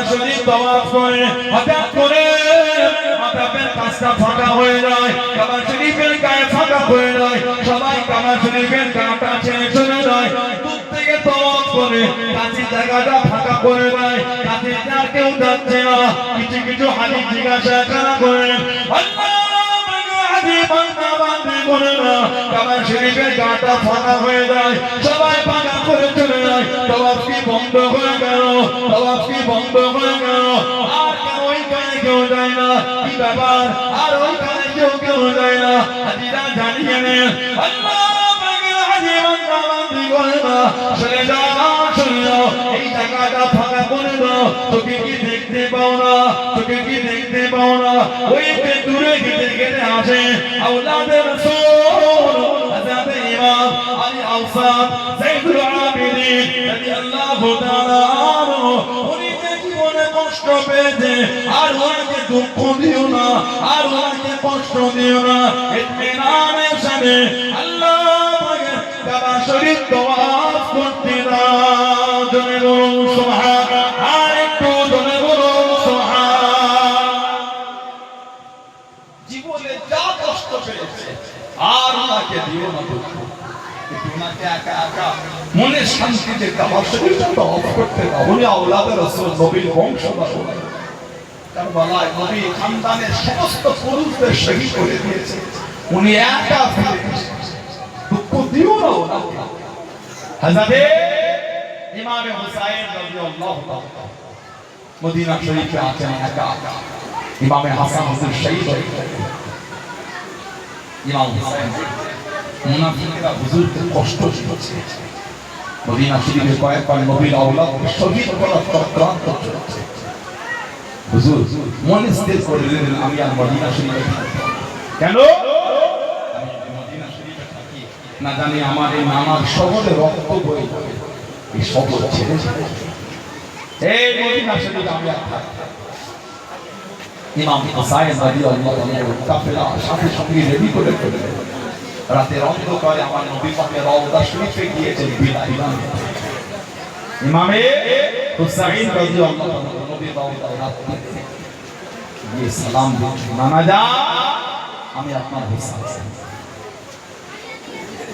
শরীফ তাওয়াফ করে হঠাৎ করে মাথার কাছটা ফাঁকা হয়ে যায়, কাবা শরীফের গায়ে ফাঁকা হয়ে যায়, সবাই কাবা শরীফের গাটা ছেড়ে চলে যায়। দূর থেকে তাওয়াফ করে কাছে জায়গাটা ফাঁকা করে দেয়, কাছে আর কেউ যাচ্ছে না। কিছু কিছু হাজি জিজ্ঞাসা করেন, আল্লাহ কাবা শরীফের গাটা ফাঁকা হয়ে যায়, সবাই ফাঁকা করে চলে যায়। তাওয়াফ কি বন্ধ হয়ে গেল? তাওয়াফ কি বন্ধ হয়ে গেল? আর ওইখানে কেউ যায় না, কি ব্যাপার? আর ওইখানে কেউ যায় না। হাজিরা জানিয়ে নেন, আল্লাহ চলে যাও, চলে যাও, এই জায়গাটা ফাঁকা করে দাও। তোকে কি দেখতে পাও না? তোকে কি দেখতে পাও না? ওই দূরে গেটে গেটে আসে আওলাদে রাসূল হযরত ইমাম আলী আওসাদ যায়েদুল আবিদিন রাদিয়াল্লাহু তাআলা আনহু। উনি যে জীবনে কষ্ট পেয়েছে, আর ওনাকে দুঃখ দিও না, আর ওনাকে কষ্ট দিও না। ইতমিনানের সাথে আল্লাহ পাকের কাবা শরীফ তাওয়াফ করতে দাও। জোরে বলুন সুবহানাল্লাহ, আর একটু জোরে বলুন সুবহানাল্লাহ। জীবনে যা কষ্ট পেয়েছে আর ওনাকে দিও না দুঃখ, ওনাকে একা একা মনে শান্তিতে কাবা শরীফটা তাওয়াফ করতে দাও। উনি আওলাদে রাসূল, নবীর বংশধর। কারবালায় নবী খানদানের সমস্ত পুরুষদের শহীদ করে দিয়েছে, উনি একা ফিরে দুঃখ দিও না ওনাকে। হযরত ইমাম হুসাইন রাদিয়াল্লাহু তাআলা মদিনা শরীফে আছেন একা একা। ইমাম হাসান হুজুর শহীদ হয়ে গেলেন। ইমাম হুসাইন মুনাফিকরা হুজুরকে কষ্ট দিচ্ছে। মদিনা শরীফে কয়েকবার নবীর আওলাদ শহীদ করার চক্রান্ত চলছে। হুজুর মনে স্থির করে নিলেন, আমি আর মদিনা শরীফে থাকব না। কেন? আমি মদিনা শরীফে থাকি, না জানি আমার এই নানার শহরে রক্ত বয়ে যাবে। এই শহর ছেড়ে এই মদিনা শরীফে আমি আর থাকব না। ইমাম হুসাইন রাদিয়াল্লাহু আনহু কাফেলা সাথে সঙ্গে রেডি করে ফেললেন। রাতের অন্ধকারে আমার নবী পাকের রওজা শরীফে গিয়েছেন বিলাল। ইমামে হুসাইন রাদিয়াল্লাহু আনহু নবীর রওজায় হাত দিতে গিয়ে সালাম দিলেন, নানা যান, আমি আপনার হুসাইন।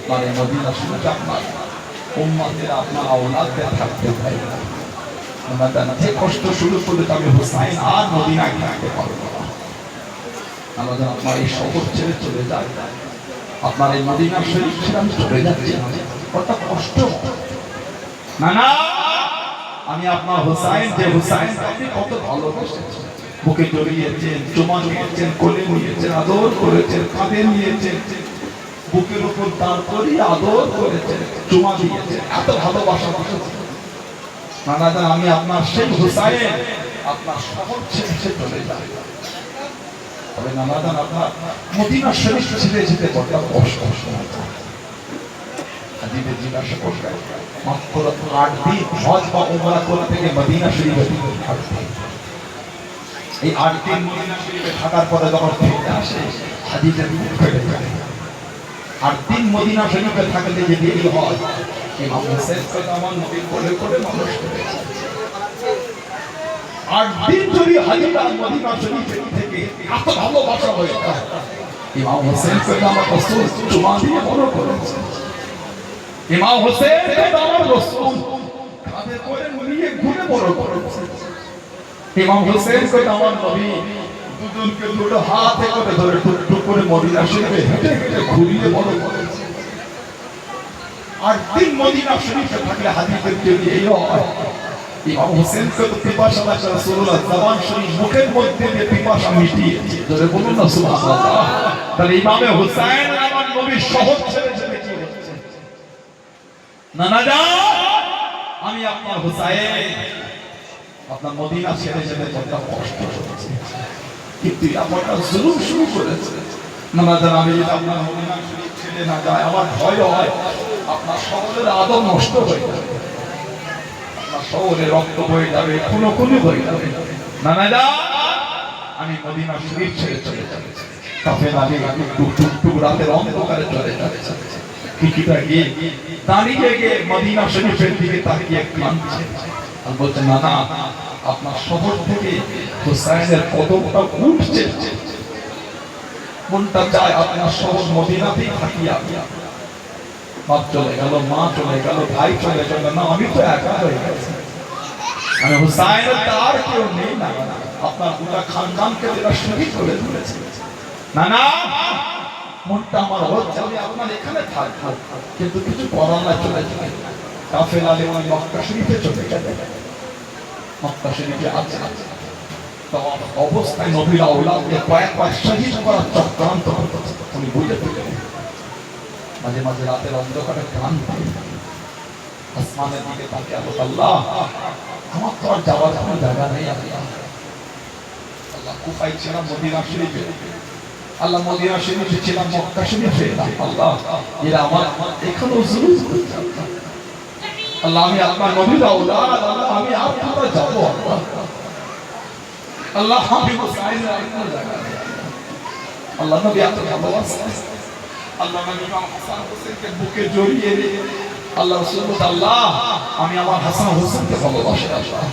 মানে মদিনা শরীফে আপনার উম্মতের, আপনার আওলাদদের থাকতে চাই না। যে কষ্ট শুরু করলে আমি হুসাইন আর মদিনায় থাকতে পারবো না। আমাদের আপনার এই শহর ছেড়ে চলে যায়, আপনার এই মদিনা শরীফ ছেড়ে আমি চলে যাচ্ছি, কত কষ্ট। না না, আমি আপনার হুসাইন, যে হুসাইন আপনি কত ভালোবাসেছেন, বুকে জড়িয়েছেন, চুমা নিয়েছেন, কোলে নিয়েছেন, আদর করেছেন, কাঁধে নিয়েছেন, বুকের উপর দাঁড় করিয়ে আদর করেছেন, চুমা দিয়েছেন, এত ভালোবাসা দিয়েছেন। নানা জান, আমি আপনার সেই হুসাইন আপনার শহর ছেড়ে চলে যাই। তবে নানা জান, আপনার মদিনা শরীফ ছেড়ে যেতে বড় কষ্ট। হাজিদের জিজ্ঞাসা করলেন, মাত্র 8 দিন হজ বা উমরা করে থেকে মদিনা শরীফে থাকতেন। এই 8 দিন মদিনা শরীফে থাকার পরে যখন ফিরে আসে, হাজিদের মুখ ফেটে যায়। 8 দিন মদিনা শরীফে থাকলে যে দেরি হয়, ইমাম হুসাইন আমার নবী কোলে কোলে মানুষ করেছে। 8 দিন যদি হাজিরা মদিনা শরীফে থেকে এত ভালোবাসা হয়ে যায়, ইমাম হুসাইন আমার রাসূল চুমা দিয়ে বড় করেছে। ইমাম হুসাইন আমার রাসূল কাঁধে করে নিয়ে ঘুরে বড় করেছে। ইমাম হুসাইন আমার নবী দুজনকে দুটো হাতে করে ধরে টুক করে মদিনা শরীফে হেঁটে হেঁটে ঘুরিয়ে বড় করেছে। 8 দিন মদিনা শরীফে থাকলে হাদিসের যদি এই হয়, ইমাম হুসাইন তো পিপাসা লাগছে, রাসূলুল্লাহ জবান শরীফ মুখের মধ্যে দিয়ে পিপাসা মিটিয়েছে। ধরে বলুন না সুবহানাল্লাহ। তাহলে ইমামে হুসাইন আমার নবীর শহর ছেড়ে যেতে কি হচ্ছে? না না যান, আমি আপনার হুসাইন আপনার মদিনা ছেড়ে যেতে বড় কষ্ট হচ্ছে, কিন্তু আপনারা জুলুম শুরু করেছে। না না যান, আমি যদি আপনার মদিনা শরীফ ছেড়ে না যাই, আমার ভয় হয় আপনার শহরের আদব নষ্ট হয়ে যাবে, আপনার শহরে রক্ত বয়ে যাবে, খুনোখুনি হয়ে যাবে। না না যান, আমি মদিনা শরীফ ছেড়ে চলে যাবে। কাফেলা নিয়ে টুকটুক রাতের অন্ধকারে চলে যাবে। কিছুটা গিয়ে দাঁড়িয়ে গিয়ে মদিনা শরীফের দিকে তাকিয়ে কাঁদছে আর বলছে, না না আপনার শহর থেকে হুসাইনের কদমটা উঠছে, মনটা চায় আপনার শহর মদিনাতেই থাকি আমি। বাপ চলে গেল, মা চলে গেল, ভাই চলে গেল, না আমি তো একা হয়ে গেছি, মানে হুসাইনের আর কেউ নেই না, আপনার গোটা খানদানকে যেটা শহীদ করে তুলেছে। না না, মনটা আমার হচ্ছে আমি আপনার এখানে থাকবো, কিন্তু কিছু করার না, চলে যায় কাফেলা ওই মক্কা শরীফে চলে গেলে। মক্কা শরীফে আছে অবস্থায় নবীর আওলাদকে কয়েকবার শহীদ করার চক্রান্ত করতেছে, উনি বুঝে ফেলেন। মাঝে মাঝে রাতের অন্ধকারে কান পাই, আসমানের দিকে তাকিয়ে আল্লাহ আমার তো আর যাওয়ার কোনো জায়গা নেই, আল্লাহ কুফায় ছিলাম, মদিনা শরীফে আল্লাহ, মদিনা শরীফে ছিলাম, মক্কা শরীফে আল্লাহ, এরা আমার এখানেও জুলুম করছে আল্লাহ, আমি আপনার নবীর আওলাদ আল্লাহ, আমি আর কোথায় যাব আল্লাহ, আমি হুসাইনের আর কোনো জায়গা নেই আল্লাহ। নবী এত ভালোবাসা, আল্লাহ নবী ইমাম হাসান হোসেনকে বুকে জড়িয়ে নিয়ে আল্লাহ রাসূল বলেন, আল্লাহ আমি আমার হাসান হোসেনকে ভালোবাসি আল্লাহ,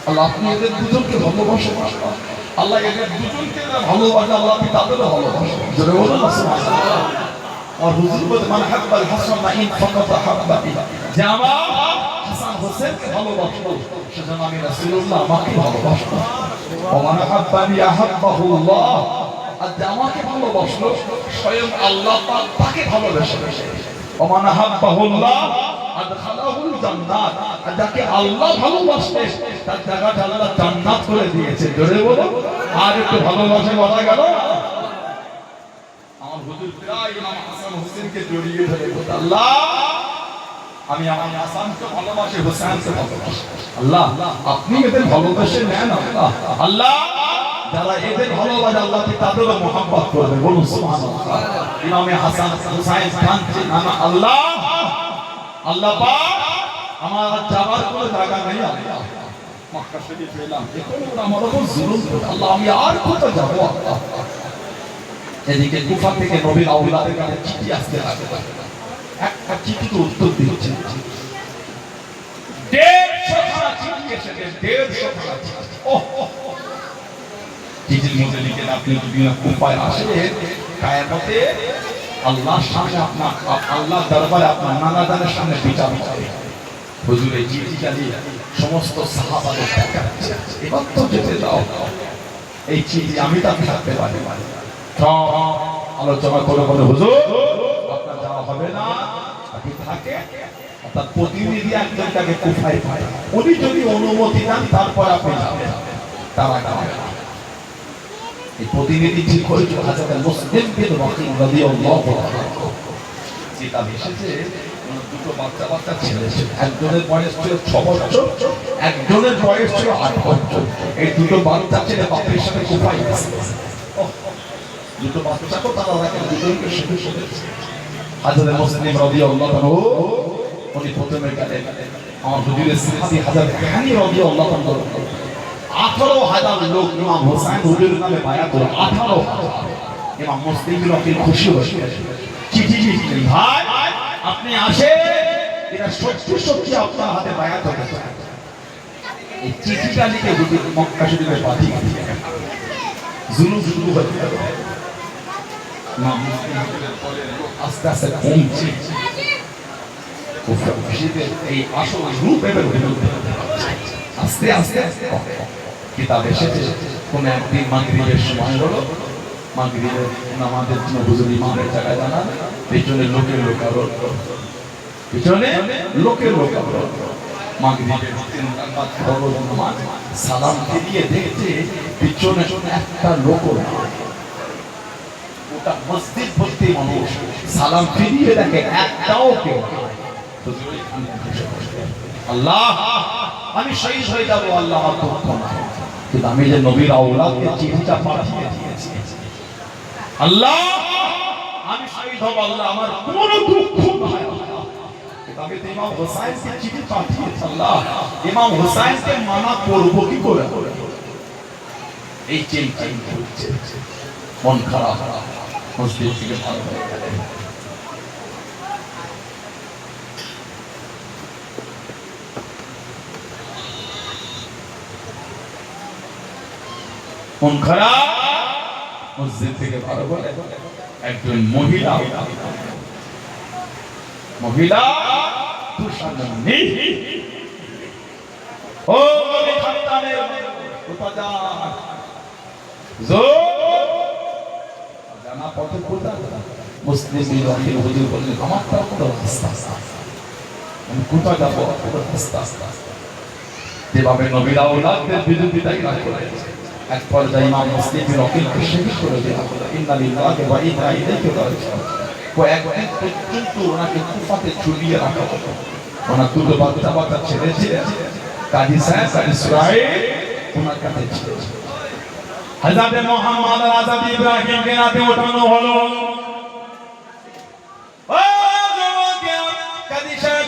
আল্লাহ আপনি এদের দুজনকে ভালোবাসেন আল্লাহ, এদের দুজনকে ভালোবাসে আল্লাহ, আপনি তাদেরও ভালোবাসেন, জোরে বলুন না সুবহানাল্লাহ। আর হুজুর বলেন মান হাব্বাল হাসান ইন ফাকাত হাব্বানি, যে আমার হাসান হোসেনকে ভালোবাসলো সেজন্য আমি রাসূলুল্লাহ আমাকে ভালোবাসবো। ওয়া মান হাব্বানি আহাব্বাহুল্লাহ, আর যে আমাকে ভালোবাসলো স্বয়ং আল্লাহ পাক তাকে ভালোবেসে। ওয়া মান হাব্বাহুল্লাহ আদখালাহুল জান্নাত, আর যাকে আল্লাহ ভালোবাসে তার জায়গাটা আল্লাহ জান্নাত করে দিয়েছে, জোরে বলো। আর একটু ভালোবাসা বলা গেল, আমার হুজুর প্রায় ইমাম হাসান হোসেনকে জড়িয়ে ধরে বলে, আল্লাহ আমি আমার হাসানকে ভালোবাসি, হোসেনকে ভালোবাসি আল্লাহ, আপনি এদের ভালোবাসে নেন আল্লাহ, আল্লাহ যারা এদের ভালোবাসে আল্লাহ তাদেরও মোহাম্মত করবে, বলুন সুবহানাল্লাহ। ইমাম হাসান হুসাইন কাঁদছে, না আল্লাহ, আল্লাহ পাক আমার যাবার কোনো জায়গা নেই আল্লাহ, মক্কা শরীফে এলাম, এখন ওরা আমার উপর জুলুম করে আল্লাহ, আমি আর কোথায় যাব আল্লাহ। এদিকে কুফা থেকে নবীর আওলাদের কাছে চিঠি আসতে লাগে, একটা চিঠিতে উত্তর দিচ্ছে 150 খানা চিঠি এসেছে, 150 খানা চিঠি। চিঠির মধ্যে লিখে আপনি যদি কুফায় আসেন কিয়ামতে আল্লাহর সামনে আপনার, আল্লাহর দরবারে আপনার নানাদানের সামনে বিচার হবে। হুজুর এই চিঠিটা দিয়ে সমস্ত সাহাবাদের দেখাচ্ছে, এবার তো যেতে দাও, এই চিঠি আমি তো থাকতে পারি, আলোচনা করে বলে হুজুর আপনার যাওয়া হবে না, আপনি থাকে, অর্থাৎ প্রতিনিধি একজন তাকে কুফায় পায়, উনি যদি অনুমতি দেন তারপর আপনি যাবেন, তারা যাবে না। এই প্রতিনিধি ঠিক হয়েছিল হযরত মুসলিম বিন ওয়াকিল রাদিয়াল্লাহু আনহু, যেটা এসেছে দুটো বাচ্চা বাচ্চা ছেলে ছিল, একজনের বয়স ছিল 6 বছর, একজনের বয়স ছিল 8 বছর। এই দুটো বাচ্চা ছেলে বাপের সাথে কুফায় গেছে, দুটো বাচ্চাকে তারা রাখে, দুজনকে শুধু শুধু হযরত মুসলিম রাদিয়াল্লাহু আনহু উনি প্রথমে গেলেন আমার হুজুরের সাহাবী হযরত হানি রাদিয়াল্লাহু আনহু, 18,000 লোক ইমাম হোসেন হুজুরের নামে বায়াত করল, 18,000। ইমাম মুসলিম বিন ওয়াকিল খুশি হয়ে চিঠি লিখলেন, ভাই আপনি আসেন, এটা সত্যি সত্যি আপনার হাতে বায়াত হবে। এই চিঠিটা লিখে হুজুর মক্কা শরীফে পাঠিয়ে দিলেন, জুলুম শুরু হয়ে গেল। ইমাম মুসলিম বলেন আস্তে আস্তে কমছে, কুফা মসজিদের এই আসল রূপ এবার আস্তে আস্তে কিতাব এসেছে। কোন একদিন মাগরিবের সময় হলো, মাগরিবের নামাজের জন্য হুজুর ইমামের জায়গায় দাঁড়ান, পেছনে লোকের লোকারোল, পিছনে লোকের লোকারোল। মাগরিবের 3 রাকাত ফরজ নামাজ সালাম ফিরিয়ে দেখতে পিছনে একটা লোকও না, ওটা মসজিদ ভর্তি মানুষ, সালাম ফিরিয়ে দেখে একটাও কেউ। আল্লাহ আমি শহীদ হয়ে যাব, আল্লাহ আমার দুঃখ না, কিন্তু আমি যে নবীর আওলাদকে চিঠিটা পাঠিয়ে দিয়েছি, আল্লাহ আমি শহীদ হব, আল্লাহ আমার কোনো দুঃখ নাই, আমি তো ইমাম হোসেনকে চিঠি পাঠিয়েছি, আল্লাহ ইমাম হোসেনকে মানা করব কি করে? এই চিন্তা করছে, মন খারাপ, মসজিদ থেকে ভালো হয়ে গেলেন। মন খারাপ, মসজিদ থেকে ভালো বলে একজন মহিলা তুষারমণি, ও নবী খানদানের কোথা যান? জানা পথে কোথা? মুসলিম বিরোধী হুজুর বললেন আমার তো রাস্তা, আমি কোথায় যাবো? রাস্তা যেভাবে নবীর আওলাদদের বিরোধিতাই না করেছে, এক পর্যায়ে ইমাম মুসলিম রকিলকে শহীদ করে দেওয়া হলো। ইন্না লিল্লাহি ওয়া ইন্না ইলাইহি রাজিউন। কয়েকদিন পর্যন্ত ওনাকে কুফাতে ঝুলিয়ে রাখা হলো। ওনার দুটো বাচ্চা ছেলে ছিলেন, কাজী সাহেব আর ইসরাইল ওনার কাছে ছিলেন। হযরত মুহাম্মদ আর হযরত ইব্রাহিমকে রাতে ওঠানো হলো।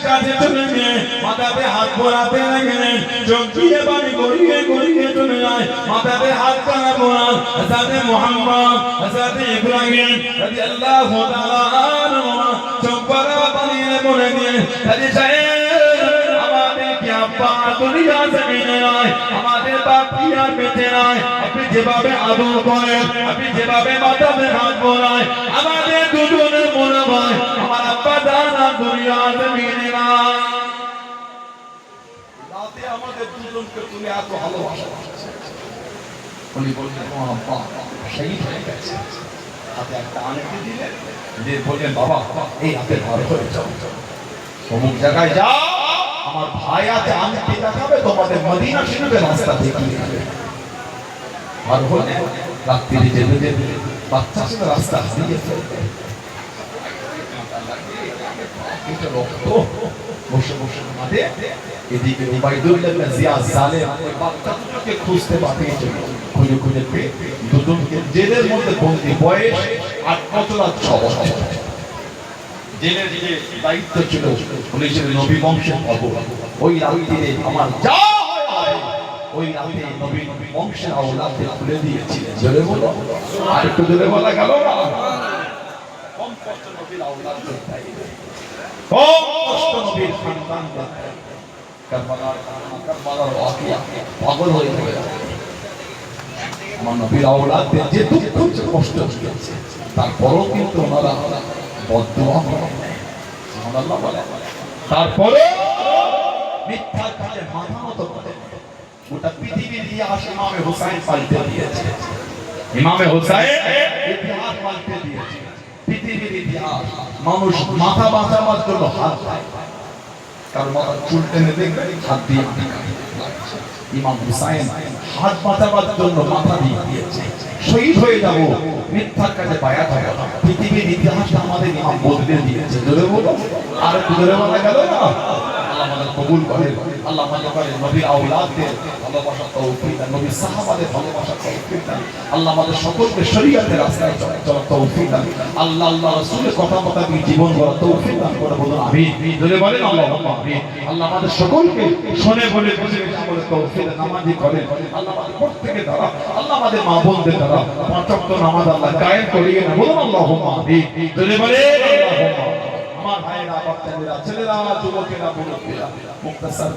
কাছে চলে গিয়ে মাথাতে হাত বোলাতে লাগলেন, চোখ দিয়ে পানি গড়িয়ে গড়িয়ে চলে যায়, মাথাতে হাত টানা বোলা। হযরত মুহাম্মদ হযরত ইব্রাহিম রাদিয়াল্লাহু তাআলা আনহু চোখ ভরা পানি বলে দিয়ে কাজী সাহেব আমাদের কি আব্বা দুনিয়া জমিনে নাই, আমাদের বাপ কি আর বেঁচে নাই, আপনি যেভাবে আদর করেন, আপনি যেভাবে মাথাতে হাত বোলায়, আমাদের দুজনের মনে হয় আমার আব্বা দাদা দুনিয়া জমিনে নাই। রাতে আমাদের দুজনকে তুমি এত ভালোবাসা, উনি বললেন ও আব্বা শহীদ হয়ে গেছে। হাতে একটা আংটি দিলেন, দিয়ে বললেন বাবা এই হাতে ভালো হয়ে যাও, অমুক জায়গায় যাও, আমার ভাই আছে আংটি দেখাবে, তোমাদের মদিনা শরীফের রাস্তা দেখিয়ে দেবে। আর হলে রাত্রি যেতে যেতে বাচ্চা ছিল রাস্তা হারিয়ে ফেলবে, বসে বসে মাঠে এদিকে উবাইদুল্লাহ ইবনে জিয়াদ জালেম ওই বাচ্চাগুলোকে খুঁজতে পাঠিয়েছিল, খুঁজে খুঁজে পেয়ে দুজনকে জেলের মধ্যে বন্দী, বয়স 8 বছর আর 6 বছর। জেলের যে দায়িত্ব ছিল উনি ছিলেন নবী বংশের খবর। ওই রাত্রিরে আমার যা হয় ওই রাতে নবী বংশের আওলাদকে খুলে দিয়েছিলেন। জোরে বলো, আর একটু জোরে বলা গেল না? কম কষ্ট নবীর আওলাদদের কম কষ্ট নবীর সন্তানদের। কারবালার ওয়াকিয়া পাগল হয়ে গেছে। আমার নবীর আওলাদদের যে দুঃখ কষ্ট হচ্ছে, তারপরও কিন্তু ওনারা বদদুয়া করেন, সুবহানাল্লাহ বলে, তারপরে মিথ্যার কাজে মাথা নত করে। গোটা পৃথিবীর ইতিহাস ইমামে হুসাইন পাল্টে দিয়েছে, ইমামে হুসাইন ইতিহাস পাল্টে দিয়েছে। পৃথিবীর ইতিহাস মানুষ মাথা বাঁচাবার জন্য হাত দেয়, কারণ মাথা চুল টেনে দেখবে হাত দিয়ে ইমাম হুসাইন হাত বাঁচাবার জন্য মাথা দিয়ে দিয়েছে। শহীদ হয়ে যাব, মিথ্যার কাজে বায়াত হবে না। পৃথিবীর ইতিহাসটা আমাদের ইমাম বদলে দিয়েছে। জোরে বলো, আর জোরে বলা গেল না? আল্লাহ আমাদের কবুল করেন, আল্লাহ আমাদের করেন নবীর আওলাদদের ভালোবাসা তৌফিক দান, নবীর সাহাবাদের ভালোবাসা তৌফিক দান। আল্লাহ আমাদের সকলকে শরীয়তের রাস্তায় চলার তৌফিক দান। আল্লাহ আল্লাহ রাসূলের কথা মোতাবেক জীবন গড়ার তৌফিক দান করে বলুন আমিন। জোরে বলেন আল্লাহুম্মা আমিন। আল্লাহ আমাদের সকলকে শুনে বলে বুঝে আমলের তৌফিক দান, নামাজি করেন। আল্লাহ আমাদের প্রত্যেকের দ্বারা, আল্লাহ আমাদের মা বোনদের দ্বারা 5 ওয়াক্ত নামাজ আল্লাহ কায়েম করিয়ে না, বলুন আল্লাহুম্মা আমিন। জোরে বলেন আল্লাহুম্মা। আমার ভাইয়েরা, বাচ্চারা, ছেলেরা, যুবকেরা, মুক্তাসার